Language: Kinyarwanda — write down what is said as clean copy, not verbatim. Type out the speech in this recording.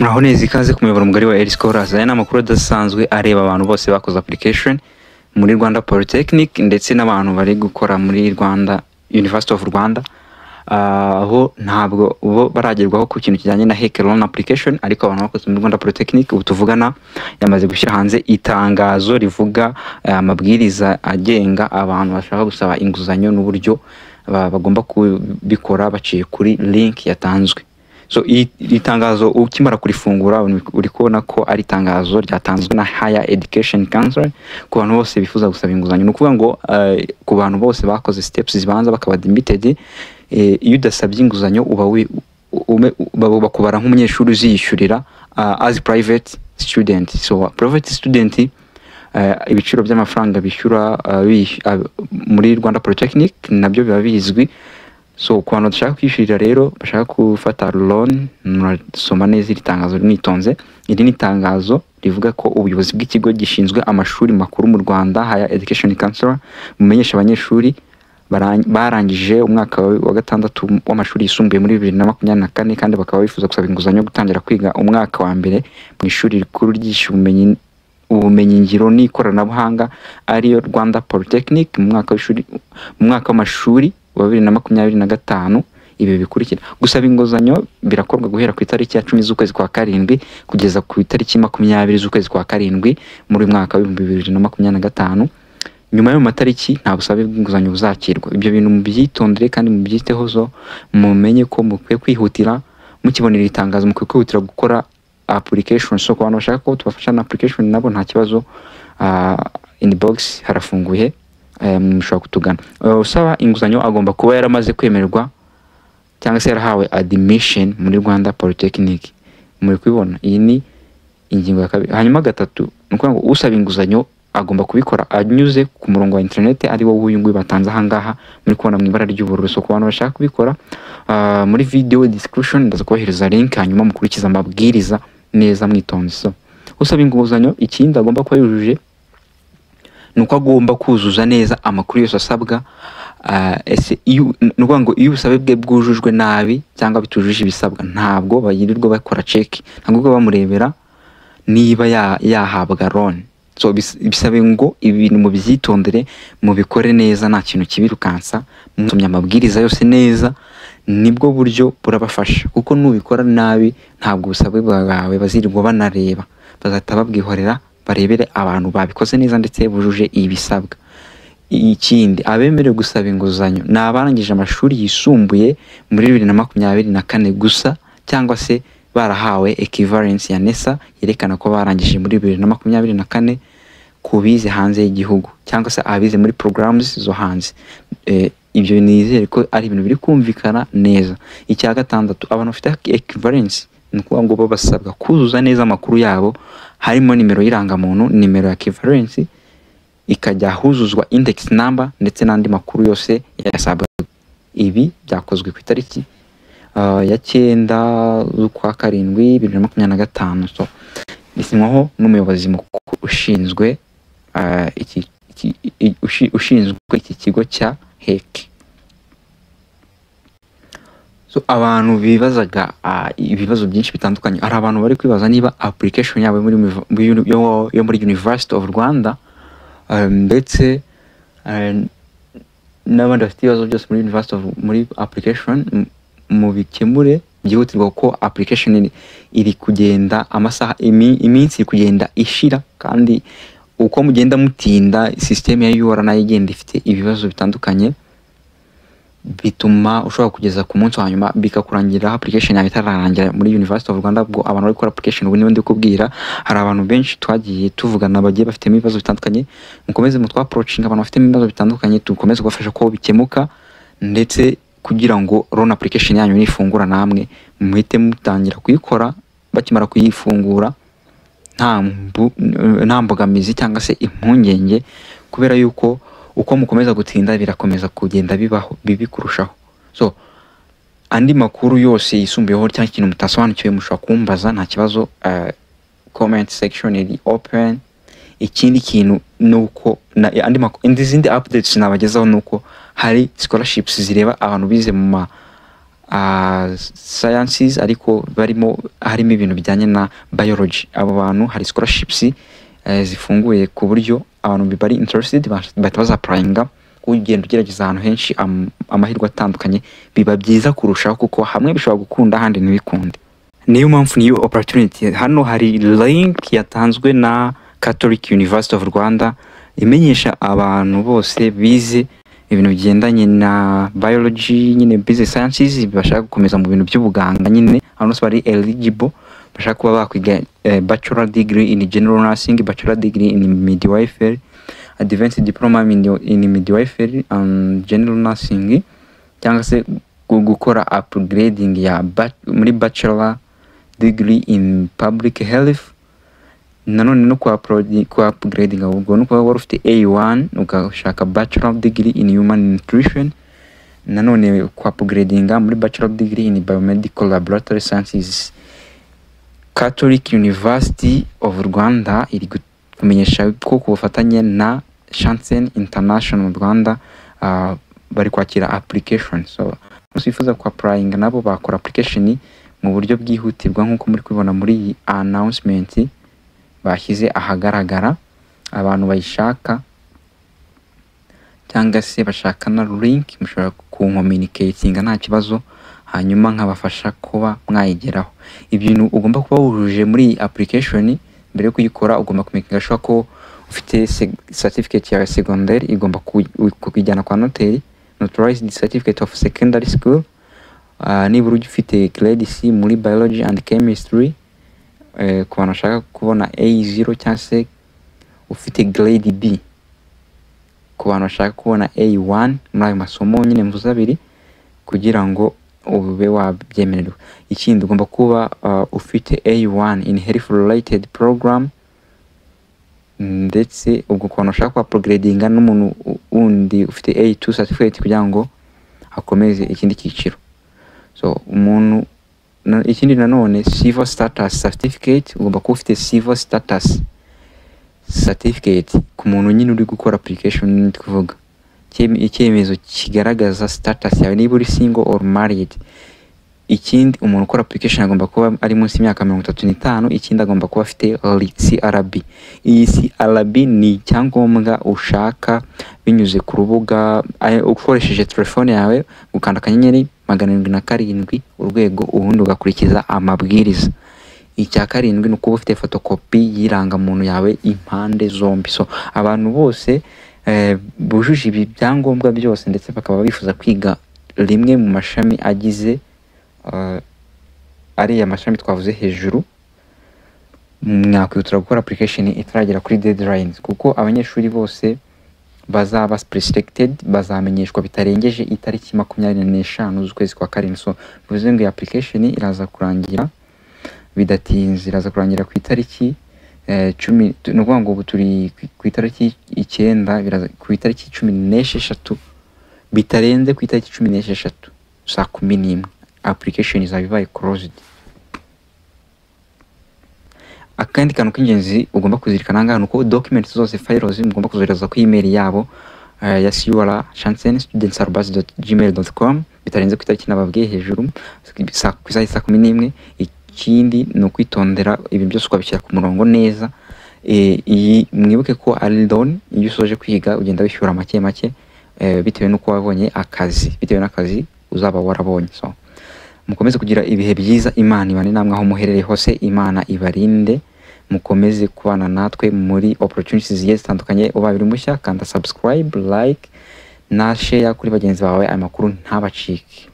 Muraho neza ikaze ku muyoboro mugari wa Early Scholars. Aya ni amakuru adasanzwe areba abantu bose bakoze application muri Rwanda Polytechnic ndetse n'abantu bari gukora muri Rwanda University of Rwanda. Aho ntabwo bo baragerwaho ku kintu kijyanye na HEC loan application, ariko abantu bakoze muri Rwanda Polytechnic ubu tuvugana yamaze gushyira hanze itangazo rivuga amabwiriza agenga abantu bashaka gusaba inguzanyo n'uburyo bagomba kubikora baciye kuri link yatanzwe. So itangazo ukimara kurifungura uri kubona ko ari itangazo ryatanzwe na Higher Education Council ku bantu bose bifuza gusaba inguzanyo. Nukuvuga ngo ku bantu bose bakoze steps zibanza bakaba admitted, iyo udasabye inguzanyo uba bakubara nk'umunyeshuri uziyishyurira as private student. So private student ibiciro by'amafaranga bishyura muri Rwanda Polytechnic nabyo biba bizwi. So ku bantu dushaka kwishyurira rero bashaka gufata loan, murasoma neza iri tangazo mwitonze. Iri ni tangazo rivuga ko ubuyobozi bw'ikigo gishinzwe amashuri makuru mu Rwanda Higher Education Council bumenyesha abanyeshuri barangije umwaka wa gatandatu w'amashuri yisumbuye muri 2024 kandi bakaba bifuza gusaba inguzanyo gutangira kwiga umwaka wa mbere mu ishuri rikuru ubumenyi ngiro n'ikoranabuhanga ariyo Rwanda Polytechnic mu mwaka w'amashuri wa 2025. Ibi bikurikira: gusaba inguzanyo birakorwa guhera ku itariki ya 10 z'ukwezi kwa karindwi kugeza ku itariki 20 z'ukwezi kwa karindwi muri mwaka wa 2025. Nyuma y'ayo matariki nta busabe bw'inguzanyo buzakirwa. Ibyo bintu mubyitondere kandi mubyiteho zo mumenye ko mukwiye kwihutira mukibonera itangazo, mukwiye kwihutira gukora application. So ku bantu bashaka ko tubafasha na application nabo nta kibazo, inbox harafunguye, mushobora kutugana. Usaba inguzanyo agomba kuba yaramaze kwemerwa cyangwa se yarahawe admission muri Rwanda Polytechnic. Muri kwibona iyi ni ingingo ya kabiri. Hanyuma gatatu nuko ngo usaba inguzanyo agomba kubikora anyuze ku murongo wa internet ari wo uyunguye batanze ahangaha muri kubona mu ibara ry'ubururu. So ku bantu bashaka kubikora muri video description ndaza kubahereza link, hanyuma mukurikiza amabwiriza neza mwitonze. So usaba inguzanyo ikindi agomba kuba yujuje nuko agomba kuzuza neza amakuru yose asabwa. Nuko ngo iyo ubusabe bwe bwujujwe nabi cyangwa bitujuje ibisabwa ntabwo bayirirwa bakora check, ntabwo bamurebera niba yahabwa loan. So bisabe ngo ibintu mu byitondere mubikore neza, nta kintu kibirukansa, musomye amabwiriza yose neza, nibwo buryo burabafasha. Kuko nubikora nabi ntabwo ubusabe bwawe bazirirwa banareba, bazata babwihorera barebere abantu babikoze neza ndetse bujuje ibisabwa. Ikindi abemerewe gusaba inguzanyo ni abarangije amashuri yisumbuye muri 2024 gusa cyangwa se barahawe equivalence ya NESA yerekana ko barangije muri 2024 kubize hanze y'igihugu cyangwa se abize muri programs zo hanze. Ibyo nizere ko ari ibintu biri kumvikana neza. Icya gatandatu, abantu bafite equivalence nuko ngo basabwa kuzuza neza amakuru yabo, harimo nimero y'irangamuntu, nimero ya equivalence, ikajya huzuzwa index number ndetse n'andi makuru yose yasabwa. Ibi byakozwe ku itariki ya 9 z'ukwa karindwi 2025. So bisinywaho n'umuyobozi mukuru ushinzwe iki kigo cya HEC. So abantu bibazaga ibibazo byinshi bitandukanye. Ari abantu bari kwibaza niba application yabo muri University of Rwanda ndetse n'abandi bafite ibibazo byose muri University of muri application mu bikemure byihutirwa ko application iri kugenda amasaha iminsi iri kugenda ishira, kandi uko mugenda mutinda system ya UR nayo igenda ifite ibibazo bitandukanye bituma ushobora kugeza ku munsi wa nyuma bikakurangira application yawe itararangira muri University of Rwanda. Bwo abantu bari gukora application ubu ndi kubwira, hari abantu benshi twagiye tuvugana bagiye bafite ibibazo bitandukanye. Mukomeze mutwa approaching abantu bafite ibibazo bitandukanye, tukomeze kubafasha ko bikemuka, ndetse kugira ngo loan application yanyu nifungura namwe muhite mutangira kuyikora bakimara kuyifungura nta mbogamizi cyangwa se impungenge, kubera yuko uko mukomeza gutinda birakomeza kugenda bibi kurushaho. So andi makuru yose yisumbuyeho cyangwa ikintu mutasobanukiwe mushobora kumbaza, nta kibazo. Comment section iri open. Ikindi kintu nuko izindi updates nabagezaho nuko hari scholarships zireba abantu bize mu sciences ariko harimo ibintu bijyanye na biology. Abo bantu hari scholarships zifunguye ku buryo abantu bari interested bahita bazaprayinga ugenda ugerageza ahantu henshi amahirwe atandukanye, biba byiza kurushaho kuko hamwe bishobora gukunda ahandi ntibikunde. Niyo mpamvu niyo opportunity. Hano hari link yatanzwe na Catholic University of Rwanda imenyesha abantu bose bize ibintu bigendanye na biology nyine business sciences bashaka gukomeza mu bintu by'ubuganga nyine, hano bari eligible bashaka kuba bakwiga bachelor degree in general nursing, bachelor degree in midwifery, advanced diploma in midwifery and general nursing, cyangwa se gukora upgrading ya muri bachelor degree in public health. Nanone no kwa upgrading ahubwo no kuba wari ufite A1 ugashaka bachelor degree in human nutrition, nanone kwa upgrading muri bachelor degree in biomedical laboratory sciences. Catholic University of Rwanda iri kumenyesha ko kubufatanye na Shansen International Rwanda bari kwakira application. So usifuza kwa applying nabo bakora application mu buryo bwihutirwa nkuko muri kubibona muri announcement bashyize ahagaragara. Abantu bayishaka cyangwa se bashaka na link mushobora communicating nta kibazo, hanyuma nkabafasha kuba mwayigeraho. Ibintu ugomba kuba wujuje muri application mbere yo kuyikora, ugomba kumekinga sure ko ufite certificate ya secondary, igomba kujyana kwa notary, notarized certificate of secondary school. Nibura ufite grade C muri biology and chemistry, ku bantu bashaka kubona A0, cyangwa se ufite grade B ku bantu bashaka kubona A1 muri ayo masomo nyine mvuze abiri, kugira ngo ube wabyemererwa. Ikindi ugomba kuba ufite A1 in health related program, ndetse ubwo ku bantu bashaka kwa upgradinga n'umuntu undi ufite A2 certificate kugira ngo akomeze ikindi cyiciro. So umuntu ikindi nanone civil status certificate, ugomba kuba ufite civil status certificate ku muntu nyine uri gukora application, kuvuga icyemezo kigaragaza status yawe niba uri single or married. Ikindi umuntu ukora application agomba kuba ari munsi y'imyaka 35. Ikindi agomba kuba afite CRB. Iyi CRB ni icyangombwa ushaka binyuze ku rubuga ukoresheje telefone yawe, gukanda akanyenyeri 707 urwego, ubundi ugakurikiza amabwiriza. Icya karindwi ni ukuba ufite fotokopi y'irangamuntu yawe impande zombi. So abantu bose bujuje ibi byangombwa byose ndetse bakaba bifuza kwiga rimwe mu mashami agize ari amashami twavuze hejuru, mwakwihutira gukora application itaragera kuri deadlines, kuko abanyeshuri bose bazaba selected bazamenyeshwa bitarengeje itariki 25 z'ukwezi kwa karindwi. So bivuze ngo application iraza kurangira bidatinze, iraza kurangira ku itariki 10, no kuvuga ngo turi ku itariki 9, biraza ku itariki 16, bitarenze ku itariki 16 saa 11 application izabibaye closed. Akandi kantu k'ingenzi ugomba kuzirikana ngaho nuko documents zose, files mugomba kuzohereza ku email yabo ya shansenstudents@gmail.com bitarenze ku itariki nababwiye hejuru saa 11. Ikindi no kwitondera ibintu byose ukabishyira ku murongo neza. Iyi mwibuke ko ari loan, iyo usoje kwiga ugenda wishyura make make bitewe nuko wabonye akazi, bitewe n'akazi uzaba warabonye. So mukomeze kugira ibihe byiza, Imana ibane namwe aho muherereye hose, Imana ibarinde, mukomeze kubana natwe muri opportunities zigiye zitandukanye. Ubaye uri mushya kanda subscribe, like na share kuri bagenzi bawe, amakuru ntabacike.